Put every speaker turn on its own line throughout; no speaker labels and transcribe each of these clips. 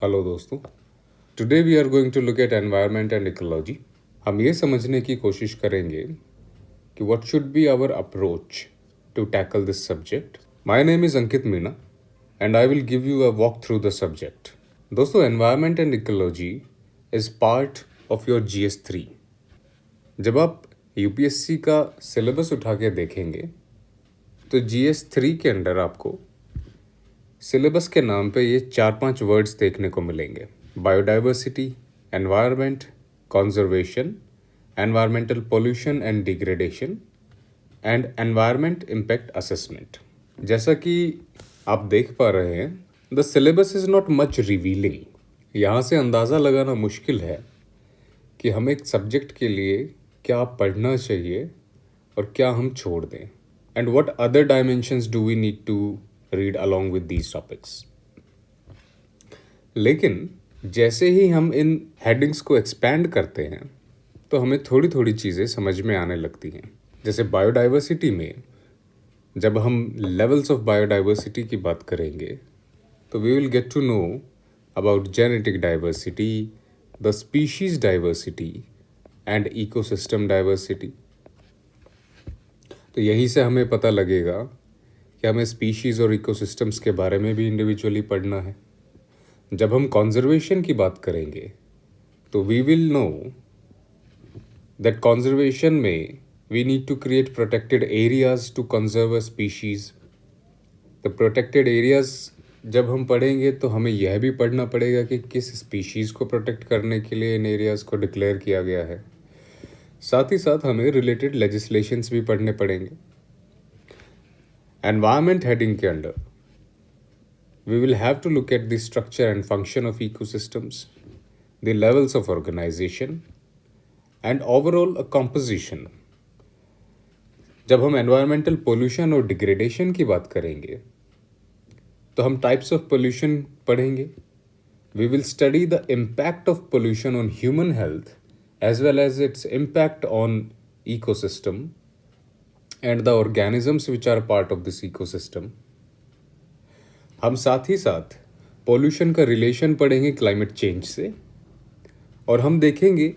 Hello दोस्तों, today we are going to look at environment and ecology. हम ये समझने की कोशिश करेंगे कि what should be our approach to tackle this subject. My name is Ankit Meena and I will give you a walk through the subject. दोस्तों, environment and ecology is part of your GS3। जब आप UPSC का syllabus उठा के देखेंगे तो GS3 के under आपको सिलेबस के नाम पे ये 4-5 वर्ड्स देखने को मिलेंगे: biodiversity, environment, conservation, environmental pollution and degradation and environment impact assessment. जैसा कि आप देख पा रहे हैं, the syllabus is not much revealing. यहाँ से अंदाज़ा लगाना मुश्किल है कि हम एक सब्जेक्ट के लिए क्या पढ़ना चाहिए और क्या हम छोड़ दें, and what other dimensions do we need to read along with these topics। लेकिन जैसे ही हम इन हेडिंग्स को एक्सपैंड करते हैं तो हमें थोड़ी थोड़ी चीज़ें समझ में आने लगती हैं। जैसे बायोडाइवर्सिटी में जब हम लेवल्स ऑफ बायोडाइवर्सिटी की बात करेंगे तो we will get to know about genetic diversity, the species diversity and ecosystem diversity. तो यहीं से हमें पता लगेगा कि हमें स्पीशीज़ और इकोसिस्टम्स के बारे में भी इंडिविजुअली पढ़ना है। जब हम कंजर्वेशन की बात करेंगे तो we will know that conservation में we need to create protected areas to conserve a species. The protected areas जब हम पढ़ेंगे तो हमें यह भी पढ़ना पड़ेगा कि किस स्पीशीज़ को प्रोटेक्ट करने के लिए इन एरियाज़ को डिक्लेयर किया गया है। साथ ही साथ हमें रिलेटेड लेजिस्लेशंस भी पढ़ने पड़ेंगे। एनवायरनमेंट हेडिंग के under we will have to look at the structure and function of ecosystems, the levels of organization and overall a composition। जब हम environmental pollution और degradation की बात करेंगे तो हम types of pollution पढ़ेंगे। We will study the impact of pollution on human health as well as its impact on ecosystem and the organisms which are part of this ecosystem। हम साथ ही साथ पोल्यूशन का रिलेशन पढ़ेंगे climate change से, और हम देखेंगे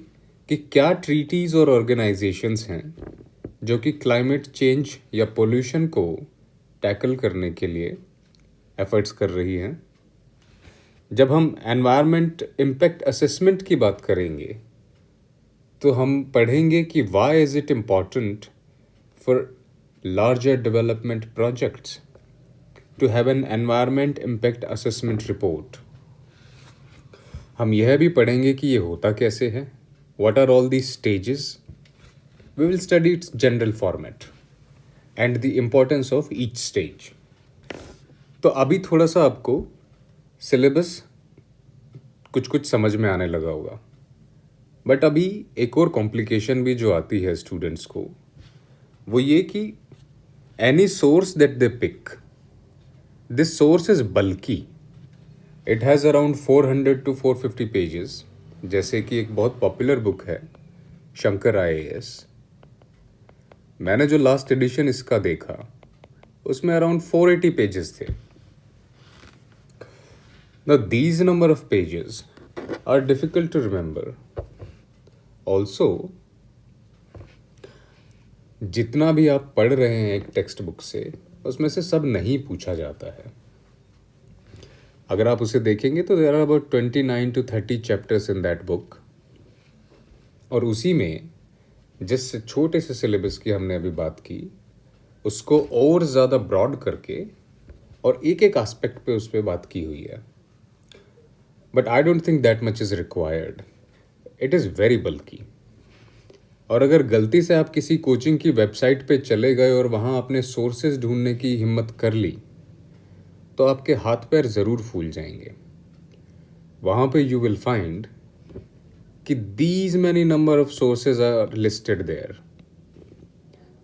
कि क्या ट्रीटीज़ और ऑर्गेनाइजेशंस हैं जो कि क्लाइमेट चेंज या पोल्यूशन को टैकल करने के लिए एफर्ट्स कर रही हैं। जब हम एनवायरनमेंट इम्पैक्ट असेसमेंट की बात करेंगे तो हम पढ़ेंगे कि why is it important for larger development projects to have an environment impact assessment report। हम यह भी पढ़ेंगे कि ये होता कैसे है, what are all these stages। We will study its general format and the importance of each stage। तो अभी थोड़ा सा आपको सिलेबस कुछ समझ में आने लगा होगा, बट अभी एक और कॉम्प्लिकेशन भी जो आती है स्टूडेंट्स को, वो ये कि any source that they pick, this source is bulky, it has around 400 to 450 pages। जैसे कि एक बहुत पॉपुलर बुक है शंकर IAS। मैंने जो लास्ट एडिशन इसका देखा उसमें अराउंड 480 पेजेस थे। Now these number of pages are difficult to remember। Also, जितना भी आप पढ़ रहे हैं एक टेक्स्ट बुक से, उसमें से सब नहीं पूछा जाता है। अगर आप उसे देखेंगे तो there are about 29 to 30 chapters in that book, और उसी में जिस छोटे से सिलेबस की हमने अभी बात की उसको और ज़्यादा ब्रॉड करके और एक एक एस्पेक्ट पे उस पर बात की हुई है। But I don't think that much is required, it is very बल्कि। और अगर गलती से आप किसी कोचिंग की वेबसाइट पे चले गए और वहाँ अपने सोर्सेज ढूंढने की हिम्मत कर ली तो आपके हाथ पैर ज़रूर फूल जाएंगे। वहाँ पे यू विल फाइंड कि these many number of sources are listed there.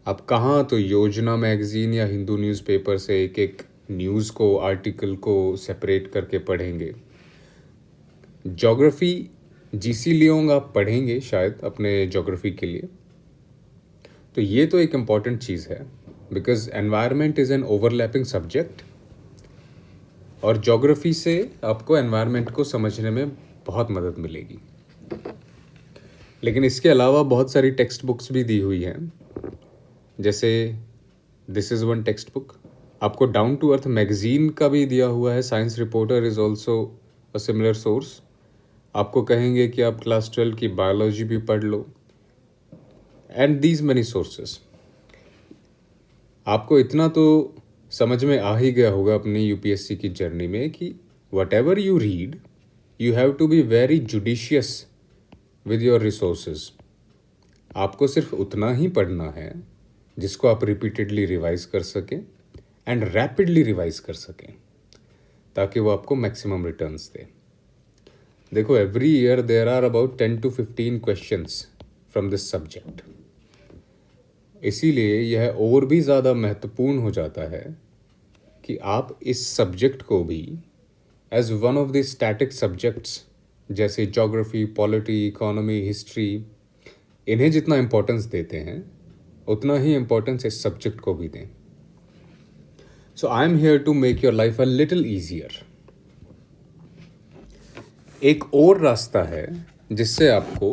आप कहाँ तो योजना मैगजीन या हिंदू न्यूज़पेपर से एक एक न्यूज़ को, आर्टिकल को सेपरेट करके पढ़ेंगे। ज्योग्राफी GC लियोंग आप पढ़ेंगे शायद अपने ज्योग्राफी के लिए, तो ये तो एक इम्पॉर्टेंट चीज़ है because environment is an overlapping subject और ज्योग्राफी से आपको एनवायरनमेंट को समझने में बहुत मदद मिलेगी। लेकिन इसके अलावा बहुत सारी टेक्स्ट बुक्स भी दी हुई हैं, जैसे this is one text book. आपको डाउन टू अर्थ मैगजीन का भी दिया हुआ है। Science reporter is also a similar source. आपको कहेंगे कि आप क्लास 12 की बायोलॉजी भी पढ़ लो, एंड दीज मैनी सोर्सेस। आपको इतना तो समझ में आ ही गया होगा अपनी यूपीएससी की जर्नी में कि whatever you read, you have to be very judicious with your resources. आपको सिर्फ उतना ही पढ़ना है जिसको आप रिपीटेडली रिवाइज कर सकें एंड रैपिडली रिवाइज कर सकें, ताकि वो आपको मैक्सिमम रिटर्न्स दे। देखो, every year there are about 10 to 15 questions from this subject. इसीलिए यह और भी ज़्यादा महत्वपूर्ण हो जाता है कि आप इस सब्जेक्ट को भी as one of the static subjects जैसे ज्योग्राफी, पॉलिटी, इकोनॉमी, हिस्ट्री, इन्हें जितना इम्पोर्टेंस देते हैं उतना ही इम्पोर्टेंस इस सब्जेक्ट को भी दें। So I am here to make your life a little easier. एक और रास्ता है जिससे आपको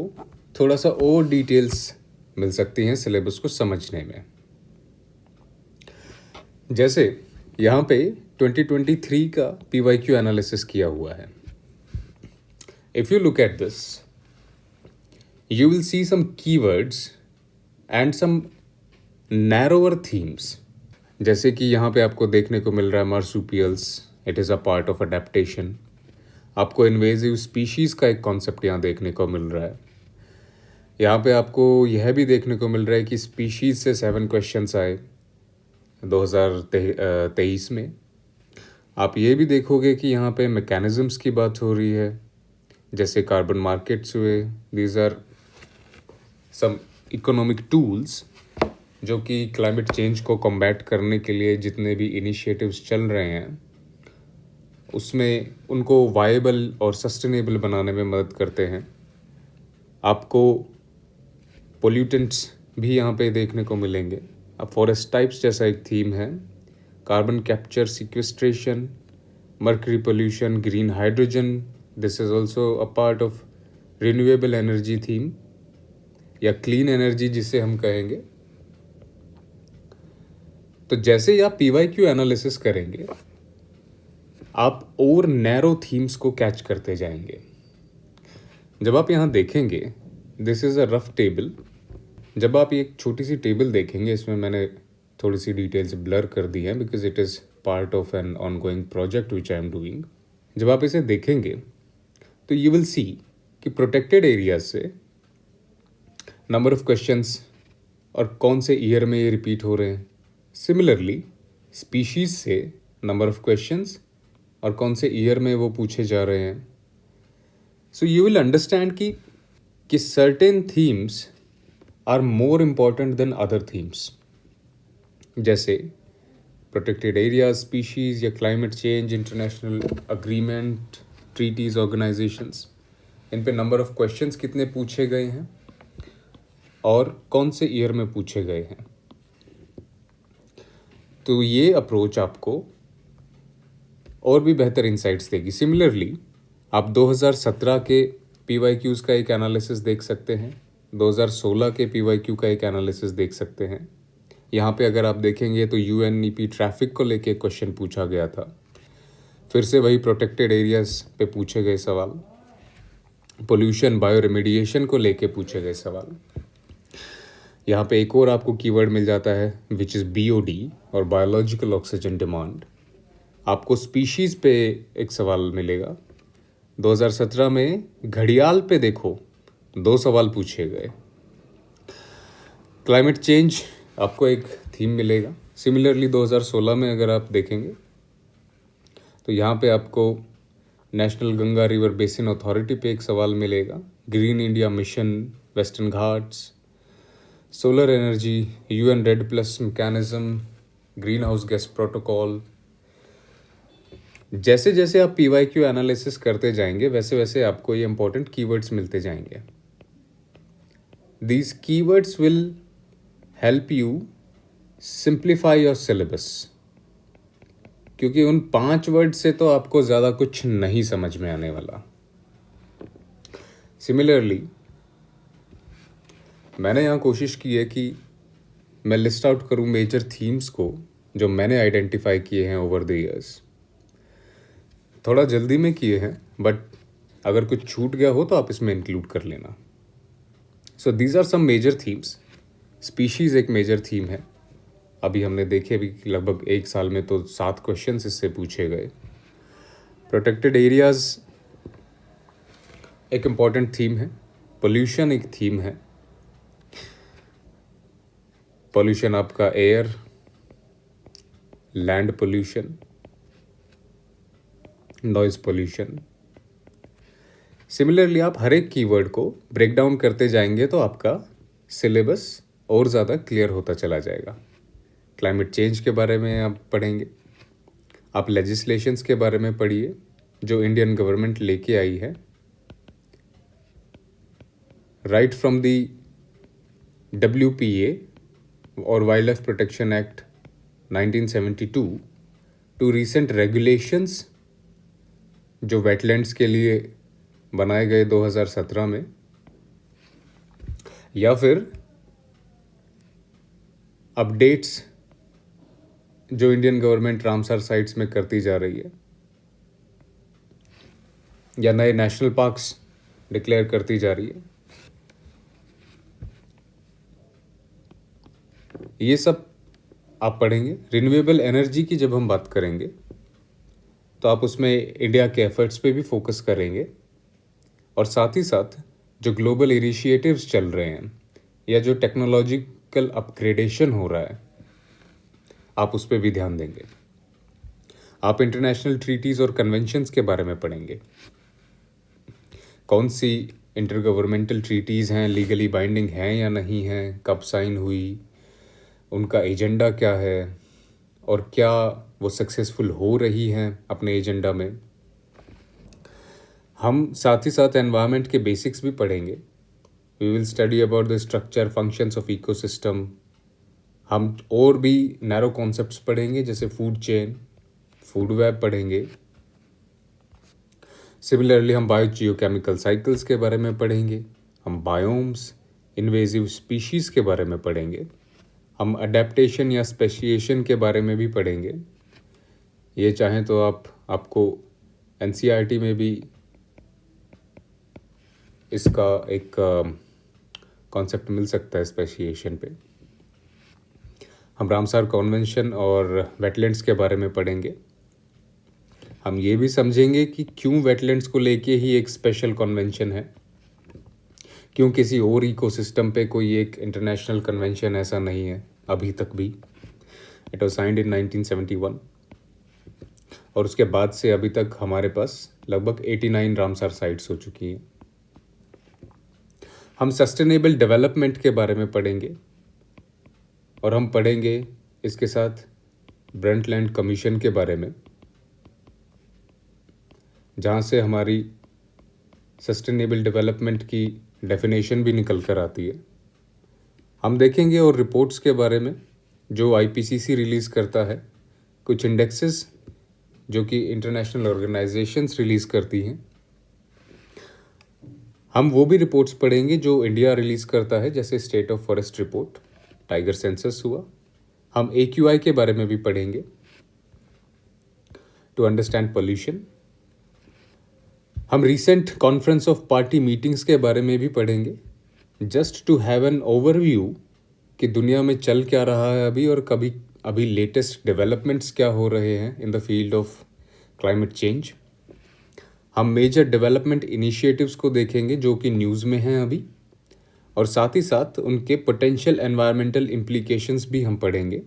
थोड़ा सा और डिटेल्स मिल सकती हैं सिलेबस को समझने में। जैसे यहाँ पे 2023 का PYQ एनालिसिस किया हुआ है। If you look at this, you will see some keywords and some narrower themes। जैसे कि यहाँ पे आपको देखने को मिल रहा है marsupials, it is a part of adaptation। आपको इन्वेजिव स्पीशीज़ का एक कॉन्सेप्ट यहाँ देखने को मिल रहा है। यहाँ पे आपको यह भी देखने को मिल रहा है कि स्पीशीज़ से 7 क्वेश्चंस आए 2023 में। आप ये भी देखोगे कि यहाँ पे मैकेनिज़म्स की बात हो रही है, जैसे कार्बन मार्केट्स हुए। These are some economic tools जो कि क्लाइमेट चेंज को कॉम्बैट करने के लिए जितने भी इनिशिएटिव्स चल रहे हैं उसमें उनको वायबल और सस्टेनेबल बनाने में मदद करते हैं। आपको पोल्यूटेंट्स भी यहाँ पे देखने को मिलेंगे। अब फॉरेस्ट टाइप्स जैसा एक थीम है, carbon capture, sequestration, mercury pollution, green hydrogen. This is also a part of renewable energy theme या क्लीन एनर्जी जिसे हम कहेंगे। तो जैसे ही आप PYQ एनालिसिस करेंगे आप और नैरो थीम्स को कैच करते जाएंगे। जब आप यहाँ देखेंगे, this is a rough table. जब आप एक छोटी सी टेबल देखेंगे, इसमें मैंने थोड़ी सी डिटेल्स ब्लर कर दी हैं because it is part of an ongoing project which I am doing. जब आप इसे देखेंगे तो यू विल सी कि प्रोटेक्टेड एरियाज से नंबर ऑफ क्वेश्चंस और कौन से ईयर में ये रिपीट हो रहे हैं। सिमिलरली स्पीशीज़ से नंबर ऑफ क्वेश्चंस और कौन से ईयर में वो पूछे जा रहे हैं। सो यू विल अंडरस्टैंड कि certain themes are more important than other themes, जैसे प्रोटेक्टेड एरियाज, स्पीशीज़ या climate change, international agreement, treaties, organisations. इन पे नंबर ऑफ क्वेश्चंस कितने पूछे गए हैं और कौन से ईयर में पूछे गए हैं। तो ये अप्रोच आपको और भी बेहतर इंसाइट्स देगी। सिमिलरली आप 2017 के PYQs का एक एनालिसिस देख सकते हैं, 2016 के PYQ का एक एनालिसिस देख सकते हैं। यहाँ पे अगर आप देखेंगे तो UNEP ट्रैफिक को लेके क्वेश्चन पूछा गया था। फिर से वही प्रोटेक्टेड एरियाज पे पूछे गए सवाल, पोल्यूशन, बायो रेमेडिएशन को लेके पूछे गए सवाल। यहाँ पे एक और आपको कीवर्ड मिल जाता है विच इज़ BOD और बायोलॉजिकल ऑक्सीजन डिमांड। आपको स्पीशीज़ पे एक सवाल मिलेगा। 2017 में घड़ियाल पे देखो 2 सवाल पूछे गए। क्लाइमेट चेंज आपको एक थीम मिलेगा। सिमिलरली 2016 में अगर आप देखेंगे तो यहाँ पे आपको national Ganga river basin authority पे एक सवाल मिलेगा। Green India mission, western Ghats, solar energy, UN REDD+ mechanism, green house gas protocol. जैसे जैसे आप PYQ एनालिसिस करते जाएंगे वैसे वैसे आपको ये इंपॉर्टेंट कीवर्ड्स मिलते जाएंगे। These keywords will help you simplify your syllabus क्योंकि उन 5 वर्ड से तो आपको ज़्यादा कुछ नहीं समझ में आने वाला। सिमिलरली मैंने यहाँ कोशिश की है कि मैं लिस्ट आउट करूँ मेजर थीम्स को जो मैंने आइडेंटिफाई किए हैं ओवर द ईयर्स। थोड़ा जल्दी में किए हैं, बट अगर कुछ छूट गया हो तो आप इसमें इंक्लूड कर लेना। So these are some major themes. Species एक मेजर थीम है। अभी हमने देखे अभी लगभग 1 साल में तो 7 क्वेश्चंस इससे पूछे गए। प्रोटेक्टेड एरियाज एक इम्पॉर्टेंट थीम है। पोल्यूशन एक थीम है। पोल्यूशन आपका air, land pollution, noise pollution. Similarly आप हर एक कीवर्ड को ब्रेक डाउन करते जाएंगे तो आपका सिलेबस और ज़्यादा क्लियर होता चला जाएगा। क्लाइमेट चेंज के बारे में आप पढ़ेंगे। आप लेजिस्लेशंस के बारे में पढ़िए जो इंडियन गवर्नमेंट लेके आई है। राइट फ्रॉम दी WPA और wildlife protection act 1972 to recent regulations जो वेटलैंड्स के लिए बनाए गए 2017 में, या फिर अपडेट्स जो इंडियन गवर्नमेंट रामसर साइट्स में करती जा रही है, या नए नेशनल पार्क्स डिक्लेयर करती जा रही है। ये सब आप पढ़ेंगे। रिन्यूएबल एनर्जी की जब हम बात करेंगे तो आप उसमें इंडिया के एफर्ट्स पे भी फोकस करेंगे, और साथ ही साथ जो ग्लोबल इनिशिएटिव्स चल रहे हैं या जो टेक्नोलॉजिकल अपग्रेडेशन हो रहा है आप उस पर भी ध्यान देंगे। आप इंटरनेशनल ट्रीटीज़ और कन्वेंशंस के बारे में पढ़ेंगे। कौन सी इंटरगवर्नमेंटल ट्रीटीज़ हैं, लीगली बाइंडिंग हैं या नहीं हैं, कब साइन हुई, उनका एजेंडा क्या है और क्या वो सक्सेसफुल हो रही हैं अपने एजेंडा में। हम साथ ही साथ एनवायरनमेंट के बेसिक्स भी पढ़ेंगे। We will study about the structure functions of ecosystem. हम और भी नैरो कॉन्सेप्ट्स पढ़ेंगे जैसे फूड चेन, फूड वेब पढ़ेंगे। सिमिलरली हम बायो जियोकेमिकल साइकिल्स के बारे में पढ़ेंगे। हम बायोम्स, इन्वेजिव स्पीशीज़ के बारे में पढ़ेंगे। हम अडेप्टेशन या स्पेशिएशन के बारे में भी पढ़ेंगे। ये चाहें तो आपको NCERT में भी इसका एक कॉन्सेप्ट मिल सकता है स्पेशिएशन पे। हम रामसर कॉन्वेंशन और वेटलैंड्स के बारे में पढ़ेंगे। हम ये भी समझेंगे कि क्यों वेटलैंड्स को लेके ही एक स्पेशल कन्वेंशन है, क्यों किसी और इकोसिस्टम पे कोई एक इंटरनेशनल कन्वेंशन ऐसा नहीं है अभी तक भी। इट वॉज साइंड इन 1971 और उसके बाद से अभी तक हमारे पास लगभग 89 रामसर साइट्स हो चुकी हैं। हम सस्टेनेबल डेवलपमेंट के बारे में पढ़ेंगे और हम पढ़ेंगे इसके साथ ब्रंटलैंड कमीशन के बारे में, जहाँ से हमारी सस्टेनेबल डेवलपमेंट की डेफिनेशन भी निकल कर आती है। हम देखेंगे और रिपोर्ट्स के बारे में जो IPCC रिलीज़ करता है, कुछ इंडेक्सेस जो कि इंटरनेशनल ऑर्गेनाइजेशंस रिलीज़ करती हैं। हम वो भी रिपोर्ट्स पढ़ेंगे जो इंडिया रिलीज़ करता है, जैसे state of forest report, tiger census हुआ। हम AQI के बारे में भी पढ़ेंगे टू अंडरस्टैंड पोल्यूशन। हम recent conference of party meetings के बारे में भी पढ़ेंगे, just to have an overview कि दुनिया में चल क्या रहा है अभी, और अभी लेटेस्ट डेवलपमेंट्स क्या हो रहे हैं in the field of climate change. हम मेजर डेवलपमेंट इनिशिएटिव्स को देखेंगे जो कि न्यूज़ में हैं अभी, और साथ ही साथ उनके पोटेंशियल एनवायरमेंटल इम्प्लीकेशंस भी हम पढ़ेंगे।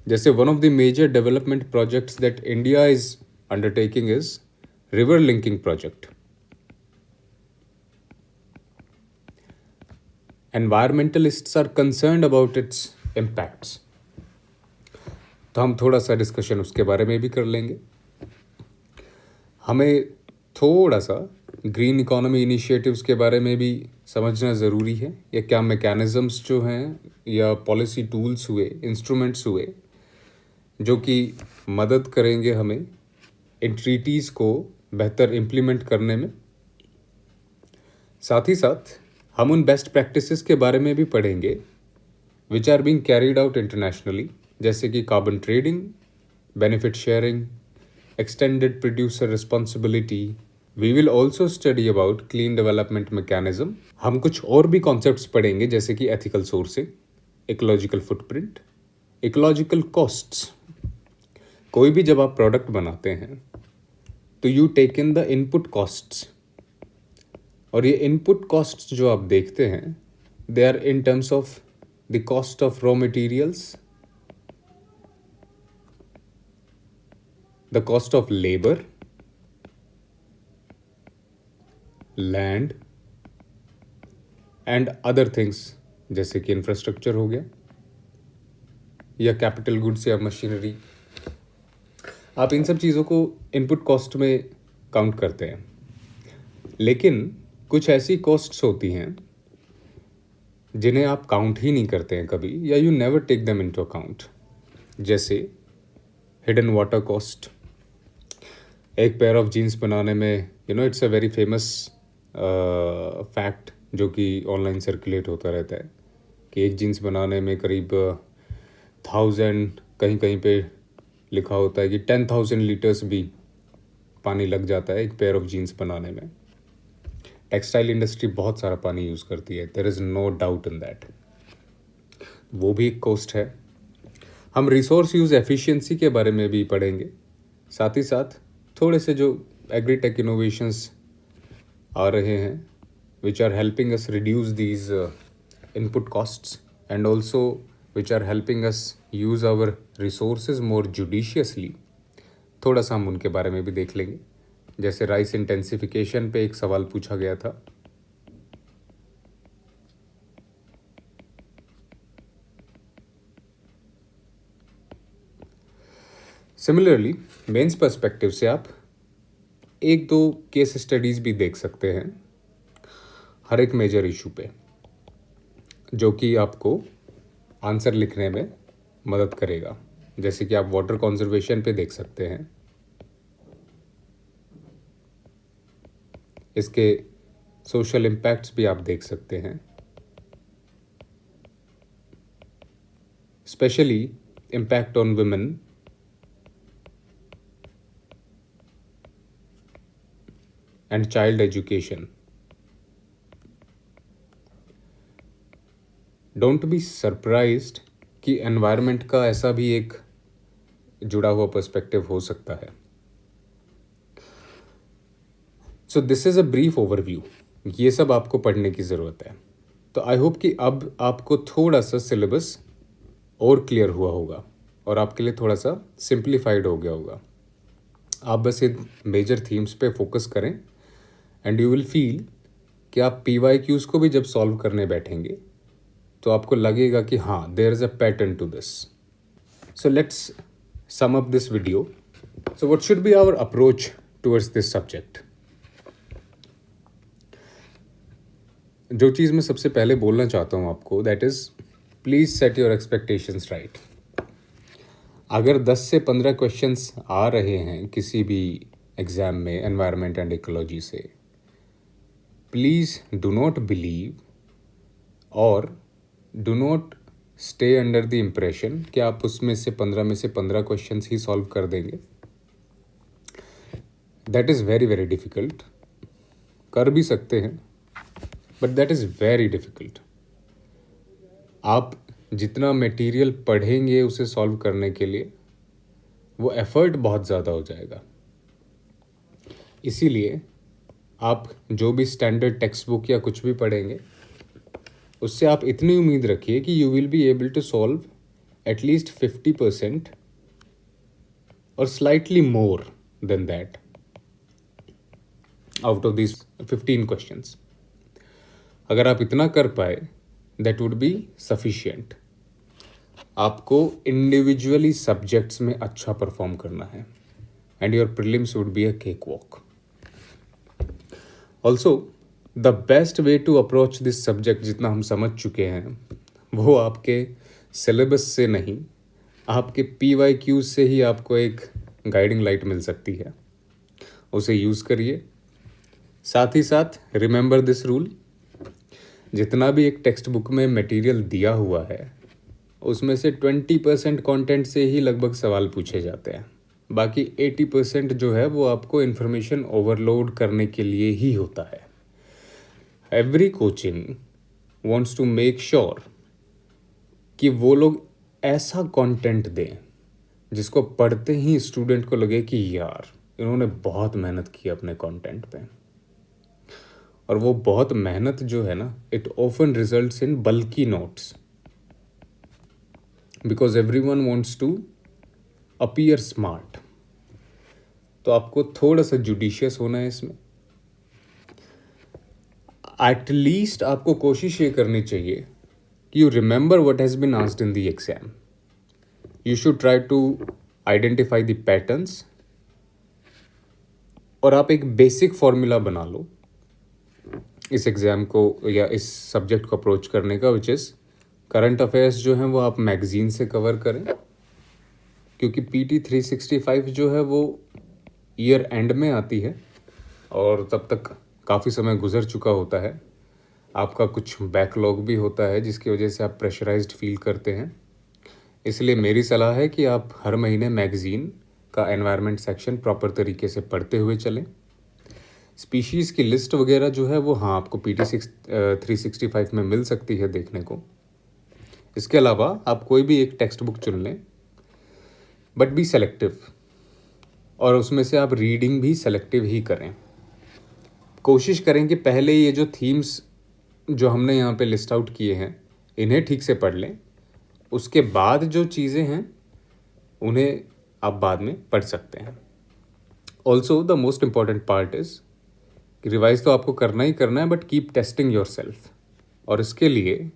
जैसे one of the major development projects that India is undertaking is river linking project. Environmentalists are concerned about its impacts, तो हम थोड़ा सा डिस्कशन उसके बारे में भी कर लेंगे। हमें थोड़ा सा ग्रीन इकोनॉमी इनिशिएटिव्स के बारे में भी समझना ज़रूरी है, या क्या मैकेनिज़म्स जो हैं या पॉलिसी टूल्स हुए, इंस्ट्रूमेंट्स हुए जो कि मदद करेंगे हमें इन ट्रीटीज़ को बेहतर इम्प्लीमेंट करने में। साथ ही साथ हम उन बेस्ट प्रैक्टिसेस के बारे में भी पढ़ेंगे which are being carried out internationally, जैसे कि carbon trading, benefit sharing, extended producer responsibility. We will also study about clean development mechanism. हम कुछ और भी कॉन्सेप्ट्स पढ़ेंगे जैसे कि ethical sourcing, ecological footprint, ecological costs. कोई भी जब आप प्रोडक्ट बनाते हैं तो you take in the input costs, और ये input costs जो आप देखते हैं they are in terms of the cost of raw materials, the cost of labor, land and other things, जैसे कि इंफ्रास्ट्रक्चर हो गया या कैपिटल गुड्स या मशीनरी। आप इन सब चीज़ों को इनपुट कॉस्ट में काउंट करते हैं, लेकिन कुछ ऐसी कॉस्ट्स होती हैं जिन्हें आप काउंट ही नहीं करते हैं कभी, या you never take them into account, जैसे हिडन वाटर कॉस्ट। एक पेयर ऑफ जीन्स बनाने में it's a very famous fact जो कि ऑनलाइन सर्कुलेट होता रहता है कि एक जीन्स बनाने में करीब 1000, कहीं कहीं पे लिखा होता है कि 10,000 लीटर्स भी पानी लग जाता है एक पेयर ऑफ जीन्स बनाने में। टेक्सटाइल इंडस्ट्री बहुत सारा पानी यूज़ करती है, there is no doubt in that, वो भी एक कॉस्ट है। हम रिसोर्स यूज़ एफिशिएंसी के बारे में भी पढ़ेंगे, साथ ही साथ थोड़े से जो एग्रीटेक इनोवेशंस आ रहे हैं which are helping us reduce these input costs and also which are helping us use our resources more judiciously, थोड़ा सा हम उनके बारे में भी देख लेंगे। जैसे राइस इंटेंसिफिकेशन पे एक सवाल पूछा गया था, सिमिलरली मेंस पर्सपेक्टिव से आप एक दो केस स्टडीज़ भी देख सकते हैं हर एक मेजर इशू पे, जो कि आपको आंसर लिखने में मदद करेगा। जैसे कि आप वाटर कंजर्वेशन पे देख सकते हैं, इसके सोशल इम्पैक्ट्स भी आप देख सकते हैं, specially impact on women and child education. Don't be surprised कि एनवायरनमेंट का ऐसा भी एक जुड़ा हुआ पर्सपेक्टिव हो सकता है। So this is a brief overview, ये सब आपको पढ़ने की ज़रूरत है। तो आई होप कि अब आपको थोड़ा सा सिलेबस और क्लियर हुआ होगा और आपके लिए थोड़ा सा सिंप्लीफाइड हो गया होगा। आप बस इन मेजर थीम्स पे फोकस करें एंड यू विल फील कि आप PYQs को भी जब सॉल्व करने बैठेंगे तो आपको लगेगा कि हाँ, there is a pattern to this. So let's sum up this video. So what should be our approach towards this subject. जो चीज़ मैं सबसे पहले बोलना चाहता हूँ आपको, that is please set your expectations right. अगर 10 से 15 क्वेश्चंस आ रहे हैं किसी भी एग्ज़ाम में एनवायरनमेंट एंड इकोलॉजी से, प्लीज़ डू नॉट बिलीव और do not stay under the impression कि आप उसमें से 15 में से 15 क्वेश्चंस ही सॉल्व कर देंगे। That is very very difficult. कर भी सकते हैं but that is very difficult. आप जितना मटेरियल पढ़ेंगे उसे सॉल्व करने के लिए, वो एफर्ट बहुत ज़्यादा हो जाएगा। इसीलिए आप जो भी स्टैंडर्ड टेक्स्ट बुक या कुछ भी पढ़ेंगे उससे आप इतनी उम्मीद रखिए कि you will be able to solve at least 50% और slightly more than that out of this 15 questions. अगर आप इतना कर पाए दैट वुड बी सफिशिएंट। आपको इंडिविजुअली सब्जेक्ट्स में अच्छा परफॉर्म करना है and your prelims would be a cakewalk. Also the best way to approach this subject, जितना हम समझ चुके हैं, वो आपके सिलेबस से नहीं आपके PYQs से ही आपको एक गाइडिंग लाइट मिल सकती है, उसे यूज़ करिए। साथ ही साथ रिमेंबर दिस रूल, जितना भी एक टेक्स्ट बुक में मटेरियल दिया हुआ है उसमें से 20% कंटेंट से ही लगभग सवाल पूछे जाते हैं, बाकी 80% जो है वो आपको इन्फॉर्मेशन ओवरलोड करने के लिए ही होता है। Every coaching wants to make sure कि वो लोग ऐसा कंटेंट दें जिसको पढ़ते ही स्टूडेंट को लगे कि यार इन्होंने बहुत मेहनत की अपने कंटेंट पे। और वो बहुत मेहनत जो है ना, it often results in bulky notes, because everyone wants to appear smart. तो आपको थोड़ा सा जुडिशियस होना है इसमें। एटलीस्ट आपको कोशिश ये करनी चाहिए कि you remember what has been asked in the exam. You should try to identify the patterns, और आप एक बेसिक फॉर्मूला बना लो इस एग्ज़ाम को या इस सब्जेक्ट को अप्रोच करने का, विच इज़ करंट अफेयर्स जो हैं वो आप मैगज़ीन से कवर करें, क्योंकि PT 365 जो है वो ईयर एंड में आती है और तब तक काफ़ी समय गुजर चुका होता है। आपका कुछ बैकलॉग भी होता है जिसकी वजह से आप प्रेशराइज्ड फील करते हैं। इसलिए मेरी सलाह है कि आप हर महीने मैगज़ीन का एनवायरनमेंट सेक्शन प्रॉपर तरीके से पढ़ते हुए चलें। स्पीशीज़ की लिस्ट वगैरह जो है वो हाँ आपको PT 365 में मिल सकती है देखने को। इसके अलावा आप कोई भी एक टेक्स्ट बुक चुन लें, बट बी सेलेक्टिव, और उसमें से आप रीडिंग भी सेलेक्टिव ही करें। कोशिश करें कि पहले ये जो थीम्स जो हमने यहाँ पे लिस्ट आउट किए हैं इन्हें ठीक से पढ़ लें, उसके बाद जो चीज़ें हैं उन्हें आप बाद में पढ़ सकते हैं। Also the most important part is कि रिवाइज तो आपको करना ही करना है, but keep testing your self. और इसके लिए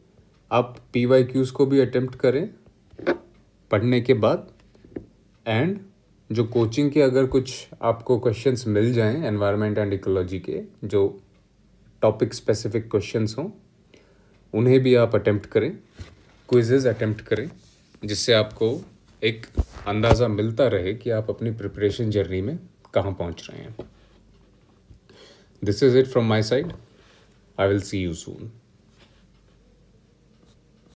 आप PYQs को भी अटेम्प्ट करें पढ़ने के बाद, एंड जो कोचिंग के अगर कुछ आपको क्वेश्चंस मिल जाएं एनवायरनमेंट एंड इकोलॉजी के, जो टॉपिक स्पेसिफिक क्वेश्चंस हों, उन्हें भी आप अटेम्प्ट करें, क्विजेज अटेम्प्ट करें, जिससे आपको एक अंदाज़ा मिलता रहे कि आप अपनी प्रिपरेशन जर्नी में कहाँ पहुँच रहे हैं। This is it from my side. I will see you soon.